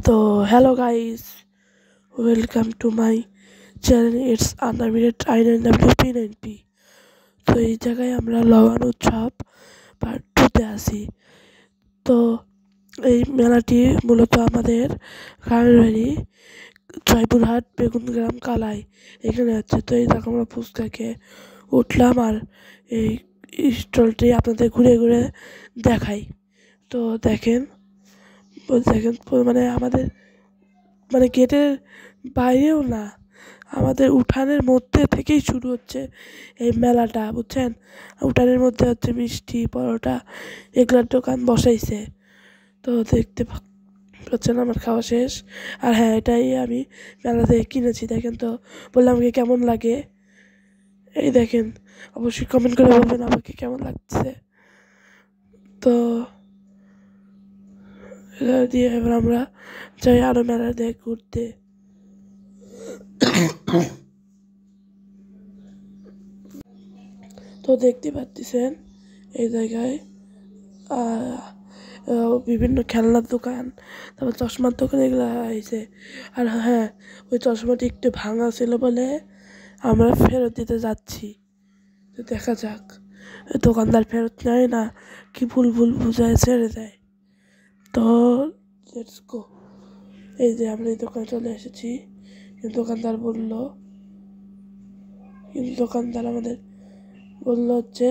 তো hello guys, welcome to my channel. It's unlimited I9WP9P। তো এই জায়গায় আমরা লবণ উৎসব পার্ট 2-তে আসি। তো এই মেলাটি মূলত আমাদের গ্রামের বাড়ি জয়পুরহাট বেগুনগ্রাম কালাই এখানে আছে। তো এই দেখো আমরা ফুচকাকে উঠলাম আর এই স্টলটি আপনাদের ঘুরে ঘুরে দেখাই। তো দেখেন মানে আমাদের মানে গেটের বাইরেও না, আমাদের উঠানের মধ্যে থেকেই শুরু হচ্ছে এই মেলাটা, বুঝছেন। উঠানের মধ্যে হচ্ছে মিষ্টি পরোটা এগুলোর দোকান বসাইছে। তো দেখতে পাচ্ছেন আমার খাওয়া শেষ। আর হ্যাঁ, এটাই আমি মেলা থেকে কিনেছি। দেখেন তো, বললাম আমাকে কেমন লাগে। এই দেখেন, অবশ্যই কমেন্ট করে বলবেন আমাকে কেমন লাগছে। তো এটা দিয়ে এবার আমরা যাই আরও মেলা দিয়ে ঘুরতে। তো দেখতে পাচ্ছেন এই জায়গায় বিভিন্ন খেলনার দোকান, তারপর চশমার দোকান এগুলো হয়েছে। আর হ্যাঁ, ওই চশমাটি একটু ভাঙা ছিল বলে আমরা ফেরত দিতে যাচ্ছি। তো দেখা যাক, দোকানদার ফেরত নেয় না কি ভুল বুঝায় ছেড়ে দেয়। তো লেটস গো। এই যে আমরা এই দোকানে চলে এসেছি, কিন্তু দোকানদার আমাদের বললো হচ্ছে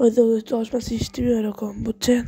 ওই তো চশমা সিস্টেমই এরকম, বুঝছেন।